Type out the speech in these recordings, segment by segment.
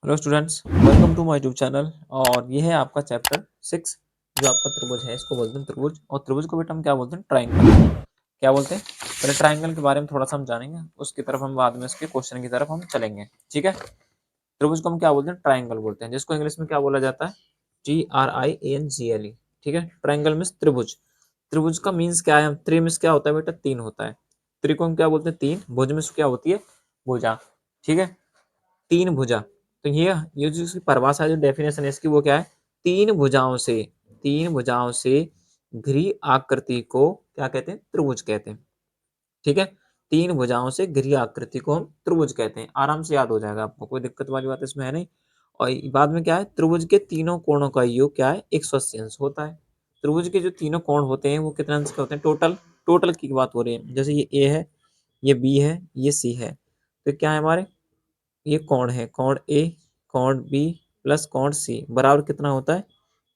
Hello students, welcome to my YouTube channel. और ये है आपका चैप्टर 6 जो आपका त्रिभुज है। इसको बोलते हैं त्रिभुज, और त्रिभुज को बेटा हम क्या बोलते हैं? ट्राइंगल। क्या बोलते हैं? पहले ट्राइंगल के बारे में थोड़ा सा हम जानेंगे, उसकी तरफ हम बाद में उसके क्वेश्चन की तरफ हम चलेंगे। ठीक है। त्रिभुज को हम क्या बोलते हैं? ट्राइंगल बोलते हैं, जिसको इंग्लिश में क्या बोला जाता है? TRIANGLE। ठीक है। ट्राइंगल मीन्स त्रिभुज। त्रिभुज का मीन्स क्या है? त्रि मीन्स क्या होता है बेटा? तीन होता है। त्रि को हम क्या बोलते हैं? तीन। भुज मीन्स क्या होती है? भुजा। ठीक है। तीन भुजा। तो ये जो इसकी परिभाषा, जो डेफिनेशन है इसकी, वो क्या है? तीन भुजाओं से घिरी आकृति को क्या कहते हैं? त्रिभुज कहते हैं। ठीक है। तीन भुजाओं से घिरी आकृति को हम त्रिभुज कहते हैं। आराम से याद हो जाएगा आपको, कोई दिक्कत वाली बात इसमें है नहीं। और बाद में क्या है? त्रिभुज के तीनों कोणों का योग क्या है? 180 अंश होता है। त्रिभुज के जो तीनों कोण होते हैं वो कितने अंश के होते हैं? टोटल। टोटल की बात हो रही है। जैसे ये ए है, ये बी है, ये सी है, तो क्या है हमारे? ये कोण है, कोण ए, कोण बी प्लस कोण सी बराबर कितना होता है?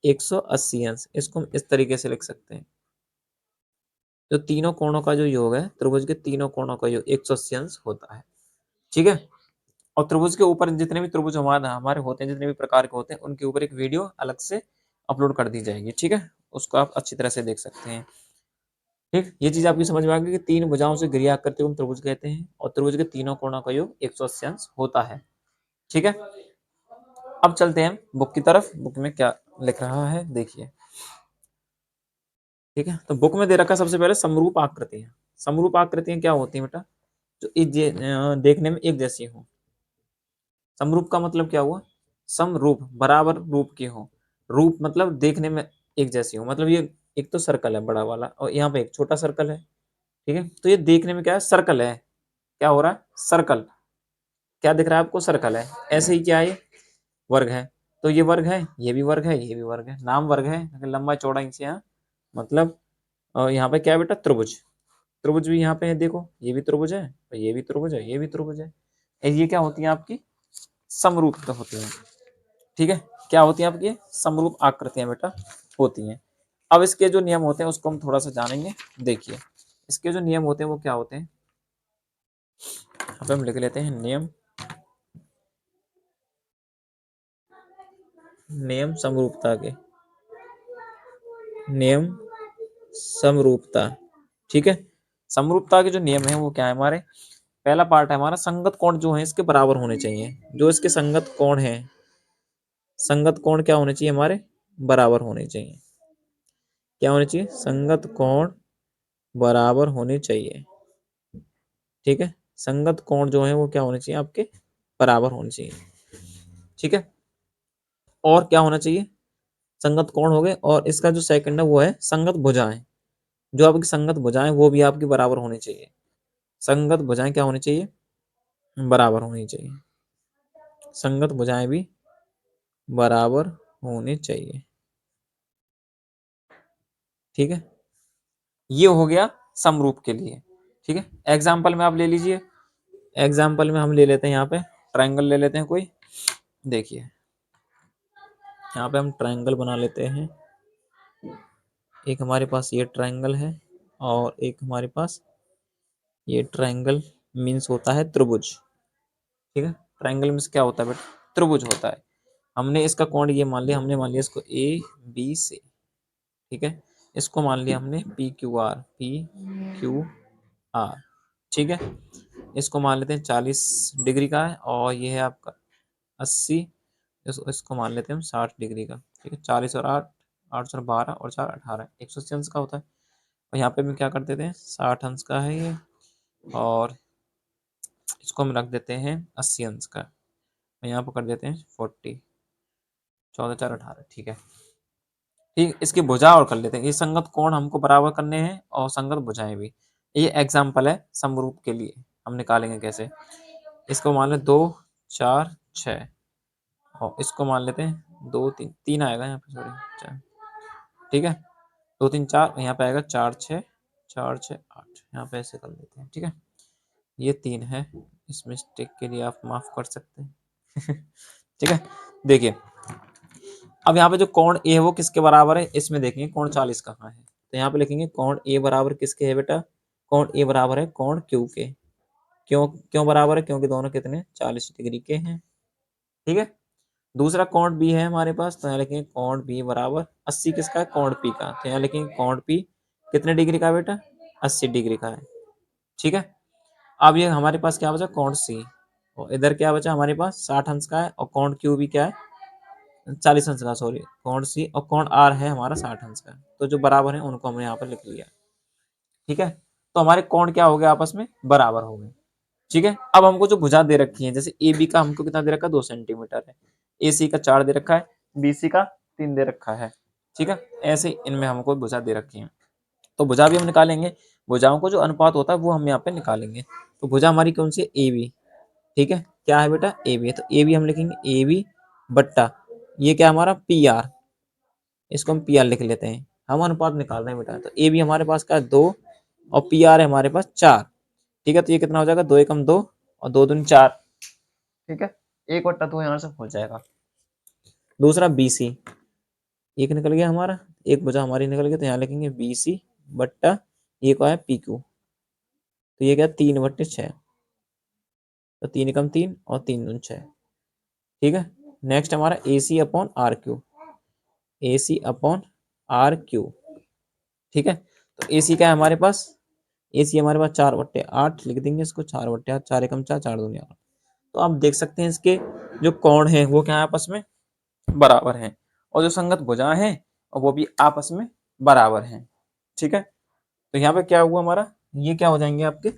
180 अंश। इसको हम इस तरीके से लिख सकते हैं। जो तीनों कोणों का जो योग है, त्रिभुज के तीनों कोणों का योग 180 अंश होता है। ठीक है। और त्रिभुज के ऊपर जितने भी त्रिभुज हमारे हमारे होते हैं, जितने भी प्रकार के होते हैं, उनके ऊपर एक वीडियो अलग से अपलोड कर दी जाएगी। ठीक है। उसको आप अच्छी तरह से देख सकते हैं। ठीक, ये चीज आपकी समझ में आ गई कि तीन भुजाओं से घिरी आकृति को हम त्रिभुज कहते हैं, और त्रिभुज के तीनों कोणों का योग 180 अंश होता है। ठीक है। अब चलते हैं बुक की तरफ। बुक में क्या लिख रहा है देखिए। ठीक है। तो बुक में दे रखा है सबसे पहले समरूप आकृतियां। समरूप आकृतियां क्या होती हैं बेटा? जो देखने में एक जैसी हो। समरूप का मतलब क्या हुआ? समरूप, बराबर रूप की हो। रूप मतलब देखने में एक जैसी हो। मतलब ये एक तो सर्कल है बड़ा वाला, और यहाँ पे एक छोटा सर्कल है। ठीक है। तो ये देखने में क्या है? सर्कल है। क्या हो रहा है? सर्कल। क्या दिख रहा है आपको? सर्कल है। ऐसे ही क्या है? वर्ग है। तो ये वर्ग है, ये भी वर्ग है, ये भी वर्ग है। नाम वर्ग है लेकिन लंबाई चौड़ाई से यहाँ मतलब। और यहाँ पे क्या है बेटा? त्रिभुज। त्रिभुज भी यहाँ पे है, देखो ये भी त्रिभुज है, और ये भी त्रिभुज है, ये भी त्रिभुज है। ये क्या होती है आपकी? समरूप होती हैं। ठीक है। क्या होती है आपकी? समरूप आकृतियां बेटा होती हैं। अब इसके जो नियम होते हैं उसको हम थोड़ा सा जानेंगे। देखिए, इसके जो नियम होते हैं वो क्या होते हैं, यहाँ पे हम लिख लेते हैं नियम। नियम समरूपता के। नियम समरूपता। ठीक है। समरूपता के जो नियम है वो क्या है हमारे? पहला पार्ट है हमारा, संगत कोण जो है इसके बराबर होने चाहिए। जो इसके संगत कोण है, संगत कोण क्या होने चाहिए हमारे? बराबर होने चाहिए। क्या होने चाहिए? संगत कोण बराबर होने चाहिए। ठीक है। संगत कोण जो है वो क्या होने चाहिए आपके? बराबर होने चाहिए। ठीक है। और क्या होना चाहिए? संगत कोण हो गए, और इसका जो सेकंड है वो है संगत भुजाएं। जो आपकी संगत भुजाएं वो भी आपकी बराबर होनी चाहिए। संगत भुजाएं क्या होनी चाहिए? बराबर होनी चाहिए। संगत भुजाएं भी बराबर होनी चाहिए। ठीक है। ये हो गया समरूप के लिए। ठीक है। एग्जाम्पल में आप ले लीजिए। एग्जाम्पल में हम ले लेते हैं, यहाँ पे ट्राइंगल ले लेते हैं कोई। देखिए, यहाँ पे हम ट्राइंगल बना लेते हैं। एक हमारे पास ये ट्राइंगल है, और एक हमारे पास ये ट्राइंगल मीन्स होता है त्रिभुज। ठीक है। ट्राइंगल मीन्स क्या होता है बेटा? त्रिभुज होता है। हमने इसका कोण ये मान लिया, हमने मान लिया इसको ABC। ठीक है। इसको मान लिया हमने PQR। ठीक है। इसको मान लेते हैं 40 डिग्री का है, और ये है आपका 80। इसको मान लेते हैं हम 60 डिग्री का। ठीक है। 40 और 8, 8 और 12 और 4 18, 180 अंश का होता है। और यहाँ पे हम क्या कर देते हैं? 60 अंश का है ये, और इसको हम रख देते हैं 80 अंश का। यहाँ पर कर देते हैं 40। 14 4 18। ठीक है। ठीक, इसकी भुजा और कर लेते हैं। ये संगत कोण हमको बराबर करने हैं, और संगत भुजाएं भी। ये एग्जाम्पल है समरूप के लिए। हम निकालेंगे कैसे? इसको मान लें 2 4 6, और इसको मान लेते हैं 2 3 3 आएगा यहाँ पे, सॉरी 4। ठीक है। 2 3 4, यहाँ पे आएगा 4 6 4 6 8। यहाँ पे ऐसे कर लेते हैं। ठीक है। ये 3 है। इस मिस्टेक के लिए आप माफ कर सकते हैं। ठीक है। देखिए, अब यहाँ पे जो कोण ए है वो किसके बराबर है? इसमें देखेंगे कोण 40 कहाँ है। तो यहाँ पे लिखेंगे कोण ए बराबर किसके है बेटा? कोण ए बराबर है कोण क्यू के। क्यों क्यों बराबर है? क्योंकि दोनों कितने? 40 डिग्री के हैं। ठीक है। दूसरा कोण बी है हमारे पास, तो यहाँ लिखेंगे कोण बी बराबर 80 किसका है, कोण पी का, तो यहाँ लिखेंगे कोण पी कितने डिग्री का है बेटा, 80 डिग्री का है। ठीक है, अब ये हमारे पास क्या बचा, कोण सी, और इधर क्या बचा हमारे पास 60 अंश का है, और कोण क्यू भी क्या है 40 अंश का, सॉरी कोण सी, और कोण आर है हमारा 60 अंश का, तो जो बराबर है उनको हमने यहाँ पर लिख लिया। ठीक है, तो हमारे कोण क्या हो गए आपस में बराबर हो गए। ठीक है, अब हमको जो भुजा दे रखी है, जैसे ए बी का हमको कितना दे रखा है 2 सेंटीमीटर है, ए सी का 4 दे रखा है, बी सी का 3 दे रखा है। ठीक है, ऐसे इनमें हमको भुजा दे रखी है, तो भुजा भी हम निकालेंगे, भुजाओं को जो अनुपात होता है वो हम यहाँ पे निकालेंगे। तो भुजा हमारी कौन सी है, ए बी। ठीक है, क्या है बेटा, ए बी है, तो ए बी हम लिखेंगे ए बी बट्टा ये क्या हमारा पी आर, इसको हम पी आर लिख लेते हैं, हम अनुपात निकाल रहे हैं बेटा, तो ए बी हमारे पास का 2 और पी आर है हमारे पास 4। ठीक है, तो ये कितना हो जाएगा, 2 एकम 2 और 2 दूनी 4। ठीक है, एक बट्टा तो यहाँ से हो जाएगा। दूसरा बी सी, एक निकल गया हमारा, एक भुजा हमारी निकल गई, तो यहाँ लिखेंगे बी सी बट्टा ये क्या है पी क्यू, तो ये क्या 3/6, तो 3 एकम 3 और 3 दूनी 6। ठीक है, नेक्स्ट हमारा A C upon R Q, A C upon R Q. ठीक है, तो ए सी क्या है हमारे पास, ए सी हमारे पास 4/8 लिख देंगे इसको, 4/8, 4 एकम 4, 4 दूनी 8। तो आप देख सकते हैं इसके जो कोण है वो क्या है आपस में बराबर हैं, और जो संगत भुजाएं हैं और वो भी आपस में बराबर हैं। ठीक है, तो यहाँ पे क्या हुआ हमारा, ये क्या हो जाएंगे आपके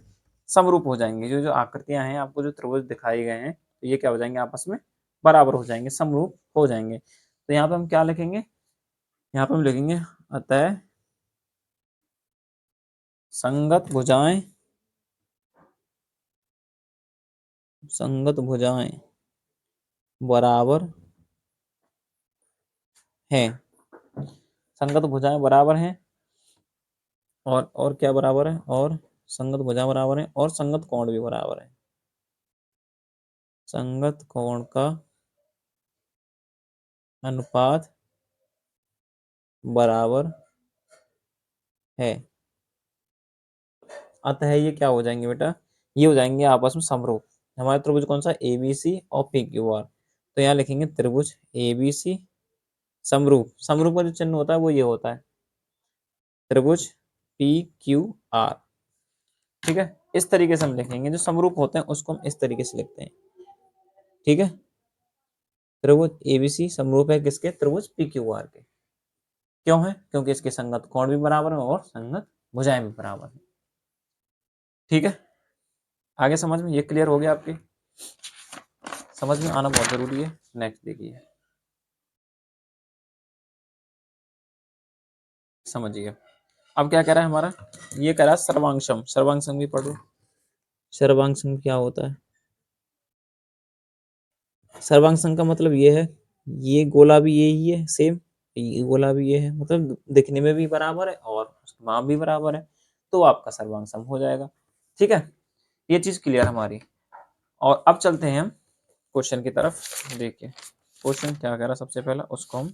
समरूप हो जाएंगे, जो जो आकृतियां हैं आपको जो त्रिभुज दिखाए गए हैं, तो ये क्या हो जाएंगे आपस में बराबर हो जाएंगे, समरूप हो जाएंगे। तो यहाँ पे हम क्या लिखेंगे, यहाँ पे हम लिखेंगे अतः संगत भुजाएं बराबर हैं, संगत भुजाएं बराबर हैं, और क्या बराबर है, और संगत भुजा बराबर है, और संगत कोण भी बराबर है, संगत कोण का अनुपात बराबर है। अतः ये क्या हो जाएंगे बेटा, ये हो जाएंगे आपस में समरूप। हमारे त्रिभुज कौन सा, ए बी सी और पी क्यू आर, तो यहाँ लिखेंगे त्रिभुज ए बी सी समरूप, समरूप का जो चिन्ह होता है वो ये होता है त्रिभुज पी क्यू आर। ठीक है, इस तरीके से हम लिखेंगे, जो समरूप होते हैं उसको हम इस तरीके से लिखते हैं। ठीक है, त्रिभुज एबीसी समरूप है किसके, त्रिभुज पी क्यू आर के। क्यों है, क्योंकि इसके संगत कोण भी बराबर है और संगत भुजाएं भी बराबर है। ठीक है, आगे समझ में ये क्लियर हो गया आपके, समझ में आना बहुत जरूरी है। नेक्स्ट देखिए, समझिए अब क्या कह रहा है हमारा, ये कह रहा है सर्वांशम, सर्वांशम भी पढ़ो, सर्वांशम क्या होता है। सर्वांशम का मतलब ये है, ये गोला भी यही है सेम, ये गोला भी ये है, मतलब दिखने में भी बराबर है और उसका माप भी बराबर है, तो आपका सर्वांशम हो जाएगा। ठीक है, ये चीज क्लियर हमारी। और अब चलते हैं हम क्वेश्चन की तरफ। देखिए क्वेश्चन क्या कह रहा है, सबसे पहला उसको हम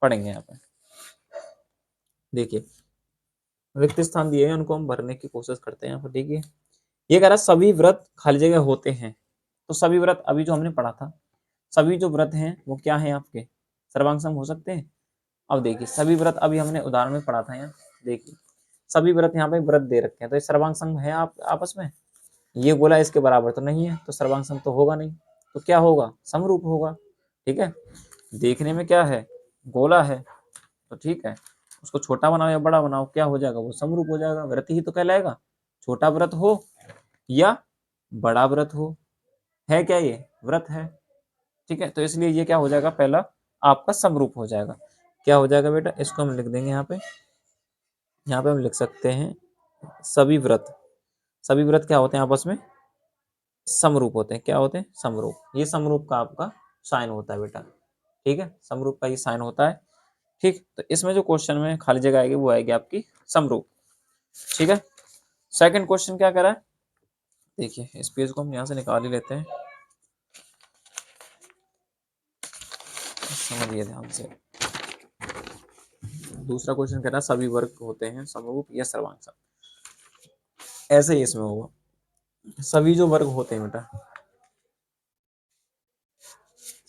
पढ़ेंगे यहाँ पे। देखिए रिक्त स्थान दिए हैं, उनको हम भरने की कोशिश करते हैं यहाँ पर। देखिए ये कह रहा है सभी व्रत खाली जगह होते हैं, तो सभी व्रत अभी जो हमने पढ़ा था, सभी जो व्रत हैं वो क्या है आपके सर्वांगसम हो सकते हैं। अब देखिए सभी व्रत अभी हमने उदाहरण में पढ़ा था यहाँ, देखिए सभी व्रत यहाँ पे व्रत दे रखे हैं, तो ये सर्वांगसम है आप आपस में, ये गोला इसके बराबर तो नहीं है, तो सर्वांगसम तो होगा नहीं, तो क्या होगा समरूप होगा। ठीक है, देखने में क्या है गोला है, तो ठीक है उसको छोटा बनाओ या बड़ा बनाओ क्या हो जाएगा, वो समरूप हो जाएगा, व्रत ही तो कहलाएगा, छोटा व्रत हो या बड़ा व्रत हो, है क्या ये व्रत है। ठीक है, तो इसलिए ये क्या हो जाएगा पहला आपका समरूप हो जाएगा। क्या हो जाएगा बेटा, इसको हम लिख देंगे यहाँ पे, यहाँ पे हम लिख सकते हैं सभी व्रत, सभी व्रत क्या होते हैं आपस में समरूप होते हैं, क्या होते हैं समरूप, ये समरूप का आपका साइन होता है बेटा। ठीक है, समरूप का ये साइन होता है। ठीक, तो इसमें जो क्वेश्चन में खाली जगह आएगी वो आएगी आपकी समरूप। ठीक है, सेकंड क्वेश्चन क्या करा है, देखिए इस पेज को हम यहाँ से निकाल ही लेते हैं, समझिए ध्यान से। दूसरा क्वेश्चन कह रहा है सभी वर्ग होते हैं समरूप या सर्वांग, ऐसे ही इसमें होगा, सभी जो वर्ग होते हैं बेटा,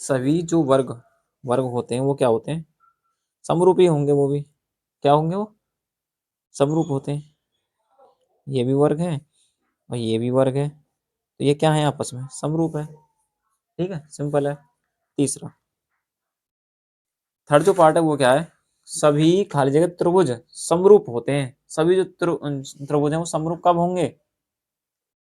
सभी जो वर्ग वर्ग होते हैं वो क्या होते हैं, समरूपी होंगे, वो भी क्या होंगे, वो समरूप होते हैं। ये भी वर्ग है और ये भी वर्ग है, तो ये क्या है, आपस में समरूप है। ठीक है, सिंपल है। तीसरा, थर्ड जो पार्ट है वो क्या है, सभी खाली जगह त्रिभुज समरूप होते हैं। सभी जो त्रिभुज हैं वो समरूप कब होंगे,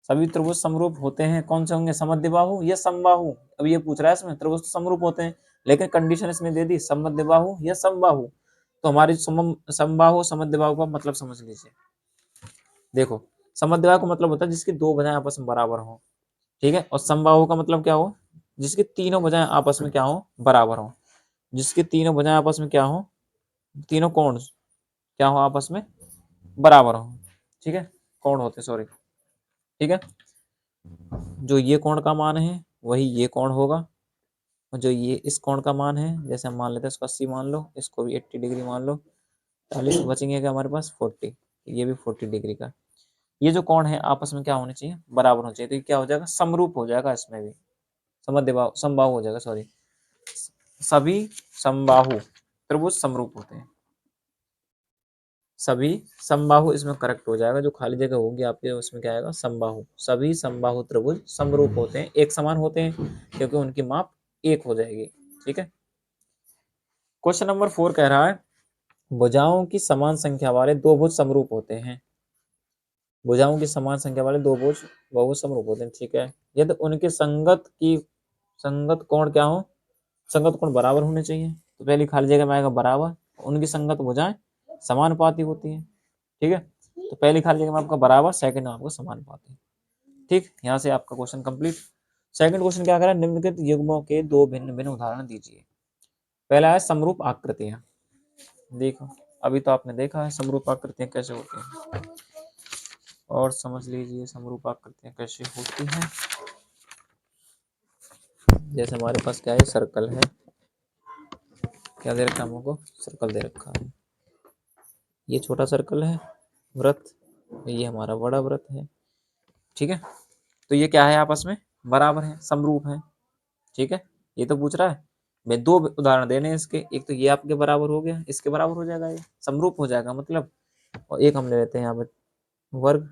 सभी त्रिभुज समरूप होते हैं, कौन से होंगे, समद्विबाहु या समबाहु। अब ये पूछ रहा है इसमें, त्रिभुज तो समरूप होते हैं, लेकिन कंडीशन इसने दे दी समद्विबाहु या समबाहु। तो हमारी समबाहु समद्विबाहु का मतलब समझ लीजिए। देखो, समद्विबाहु का मतलब होता है जिसकी दो भुजाएं आपस में बराबर हो। ठीक है, और समबाहु का मतलब क्या हो, जिसकी तीनों भुजाएं आपस में क्या हो, बराबर हो। जिसकी तीनों भुजाएं आपस में क्या हो, तीनों कोण क्या हो, आपस में बराबर हो। ठीक है, कोण होते, सॉरी। ठीक है, जो ये कोण का मान है वही ये कोण होगा, और जो ये इस कोण का मान है, जैसे हम मान लेते हैं इसको 80 मान लो, इसको भी 80 डिग्री मान लो, 40 बचेंगे क्या हमारे पास, 40। ये भी 40 डिग्री का। ये जो कोण है आपस में क्या होने चाहिए, बराबर होना चाहिए। तो ये क्या हो जाएगा, समरूप हो जाएगा, इसमें भी समद्विबाहु समबाहु हो जाएगा, सॉरी। सभी समबाहु त्रिभुज समरूप होते हैं। सभी समबाहु इसमें करेक्ट हो जाएगा, जो खाली जगह होगी आपके उसमें क्या आएगा, समबाहु। सभी समबाहु त्रिभुज समरूप होते हैं, एक समान होते हैं, क्योंकि उनकी माप एक हो जाएगी। ठीक है, क्वेश्चन नंबर 4 कह रहा है, भुजाओं की समान संख्या वाले दो भुज समरूप होते हैं। भुजाओं की समान संख्या वाले दो भुज बहुभुज समरूप होते हैं। ठीक है, यदि उनके संगत कोण क्या हो, संगत कोण बराबर होने चाहिए। तो पहली खाली जगह में आएगा बराबर, उनकी संगत भुजाएं समानुपाती होती है। ठीक है, तो पहली खाली जगह में आपका बराबर, सेकंड में आपका समानुपाती। ठीक, यहाँ से आपका क्वेश्चन कंप्लीट। सेकंड क्वेश्चन क्या करा, निम्नलिखित युग्मों के दो भिन्न भिन्न उदाहरण दीजिए। पहला है समरूप आकृतियां। देखो, अभी तो आपने देखा है समरूप आकृतियां कैसे होती हैं, और समझ लीजिए समरूप आकृतियां कैसे होती हैं। जैसे हमारे पास क्या है, सर्कल है, क्या दे रखा है हमको, सर्कल दे रखा है। ये छोटा सर्कल है, वृत्त, ये हमारा बड़ा वृत्त है। ठीक है, तो ये क्या है, आपस में बराबर है, समरूप है। ठीक है, ये तो पूछ रहा है, मैं दो उदाहरण देने हैं इसके, एक तो ये आपके बराबर हो गया, इसके बराबर हो जाएगा, ये समरूप हो जाएगा मतलब। और एक हम ले लेते हैं यहाँ पे वर्ग,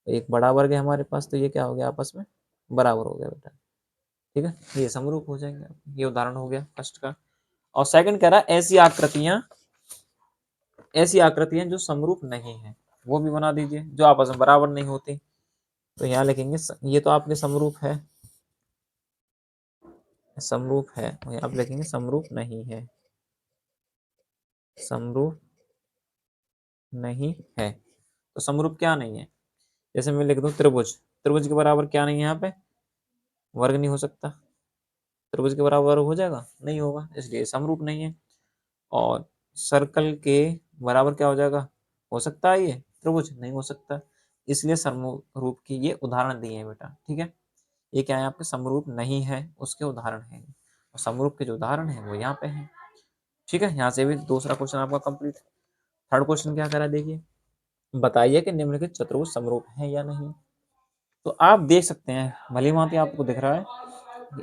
एक बड़ा वर्ग है हमारे पास, तो ये क्या हो गया, आपस में बराबर हो गया बेटा। ठीक है, ये समरूप हो जाएंगे। ये उदाहरण हो गया फर्स्ट का। और सेकंड कह रहा है, ऐसी आकृतियां जो समरूप नहीं है, वो भी बना दीजिए, जो आपस में बराबर नहीं होती। तो यहाँ लिखेंगे ये तो आपके समरूप है, समरूप है, और यहाँ पे लिखेंगे समरूप नहीं है, समरूप नहीं है। तो समरूप क्या नहीं है, जैसे मैं लिख दूं त्रिभुज, त्रिभुज के बराबर क्या नहीं है, यहाँ पे वर्ग नहीं हो सकता। त्रिभुज के बराबर हो जाएगा, नहीं होगा, इसलिए समरूप नहीं है। और सर्कल के बराबर क्या हो जाएगा, हो सकता है ये त्रिभुज, नहीं हो सकता, इसलिए समरूप की ये उदाहरण दिए हैं बेटा। ठीक है, ये क्या है, आपके समरूप नहीं है उसके उदाहरण है, और समरूप के जो उदाहरण है वो यहाँ पे है। ठीक है, यहाँ से भी दूसरा क्वेश्चन आपका कंप्लीट। थर्ड क्वेश्चन क्या करा, देखिए, बताइए कि निम्नलिखित चतुर्भुज समरूप है या नहीं। तो आप देख सकते हैं, भली भांति आपको दिख रहा है,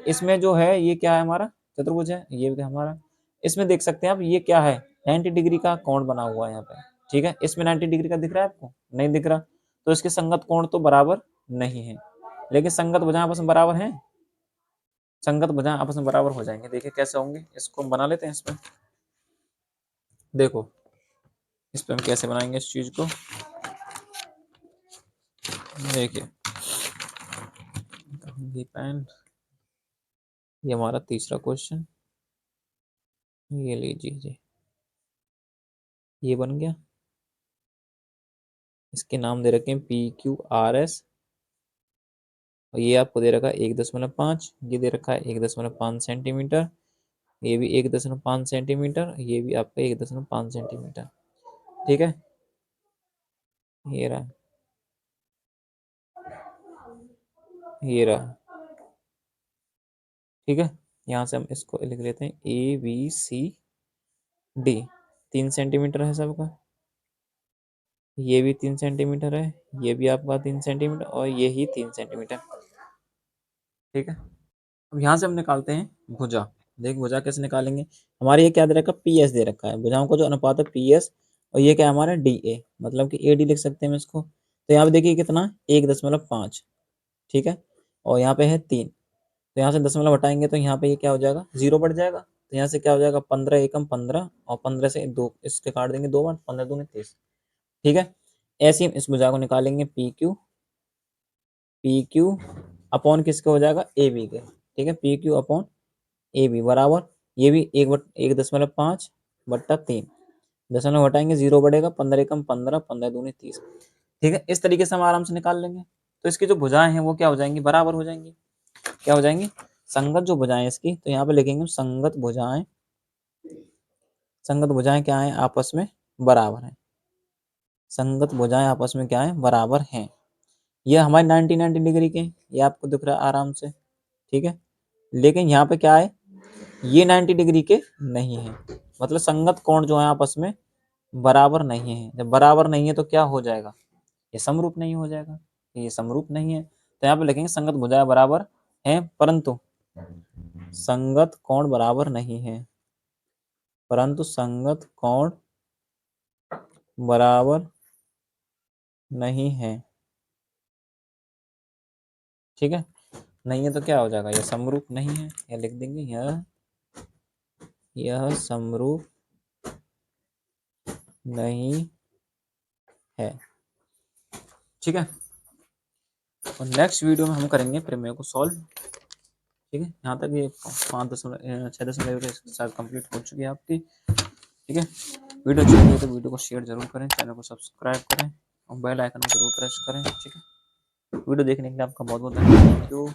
इसमें जो है ये क्या है, हमारा चतुर्भुज है, ये भी हमारा। इसमें देख सकते हैं आप, ये क्या है, 90 डिग्री का कोण बना हुआ है यहाँ पे। ठीक है, इसमें 90 डिग्री का दिख रहा है आपको, नहीं दिख रहा, तो इसके संगत कोण तो बराबर नहीं है, लेकिन संगत भुजाएं आपस में बराबर हैं, संगत भुजाएं आपस में बराबर हो जाएंगे। देखिए कैसे होंगे, इसको हम बना लेते हैं इसमें। देखो, इस पे हम कैसे बनाएंगे इस चीज को, देखिए, पेन, ये हमारा तीसरा क्वेश्चन, ये लीजिए जी, ये बन गया। इसके नाम दे रखे हैं PQRS, और ये आपको दे रखा है 1.5, ये दे रखा है 1.5 सेंटीमीटर, ये भी 1.5 सेंटीमीटर, ये भी आपका 1.5 सेंटीमीटर। ठीक है, ये रहा, ये रहा। ठीक है, यहाँ से हम इसको लिख लेते हैं ABCD, 3 सेंटीमीटर है सबका, ये भी 3 सेंटीमीटर है, ये भी आपका 3 सेंटीमीटर, और ये ही 3 सेंटीमीटर। ठीक है, अब यहाँ से हम निकालते हैं भुजा। देख भुजा कैसे निकालेंगे, हमारे ये क्या दे रखा है, पी एस दे रखा है, भुजाओं का जो अनुपात है पी एस, और ये क्या है हमारा डी ए, मतलब कि ए डी लिख सकते हैं हम इसको। तो यहाँ पे देखिए कितना, 1.5, ठीक है, और यहाँ पे है 3, तो यहाँ से दशमलव हटाएंगे तो यहाँ पे ये क्या हो जाएगा, 0 बढ़ जाएगा। तो यहाँ से क्या हो जाएगा, 15 एकम 15, और 15 से 2 इसके काट देंगे 2 बार, 15 दूनी 30, ठीक है। ऐसे ही हम इस भुजा को निकालेंगे, पी क्यू अपॉन किसके हो जाएगा, ए बी के, ठीक है, P Q upon A B बराबर, ये भी 1.5 बट्टा 3, दशमलव घटाएंगे 0 बढ़ेगा, 15 एकम 15, 15 दूनी 30, ठीक है। इस तरीके से हम आराम से निकाल लेंगे। तो इसकी जो भुजाएं हैं वो क्या हो जाएंगी, बराबर हो जाएंगी। क्या हो जाएंगी, संगत जो भुजाएं इसकी, तो यहाँ पे लिखेंगे संगत भुजाएं, संगत भुजाएं क्या है, आपस में बराबर है, संगत भुजाएं आपस में क्या है, बराबर हैं। ये हमारे 90 डिग्री के, ये आपको दिख रहा है आराम से, ठीक है। लेकिन यहाँ पे क्या है, ये 90 डिग्री के नहीं है, मतलब संगत कोण जो है आपस में बराबर नहीं है। जब बराबर नहीं है तो क्या हो जाएगा, ये समरूप नहीं हो जाएगा, ये समरूप नहीं है। तो यहाँ पे लिखेंगे संगत भुजाएं बराबर हैं, परंतु संगत कोण बराबर नहीं है, परंतु संगत कोण बराबर नहीं है, ठीक है। नहीं है तो क्या हो जाएगा, यह समरूप नहीं है, यह लिख देंगे, यह समरूप नहीं है, ठीक है। और नेक्स्ट वीडियो में हम करेंगे प्रमेय को सॉल्व, ठीक है। यहाँ तक ये 5.6 शायद कंप्लीट हो चुकी है आपकी, ठीक है। वीडियो अच्छी लगी तो वीडियो को शेयर जरूर करें, चैनल को सब्सक्राइब करें और बेल आइकन को जरूर प्रेस करें, ठीक है। वीडियो देखने के लिए आपका बहुत बहुत धन्यवाद, थैंक यू।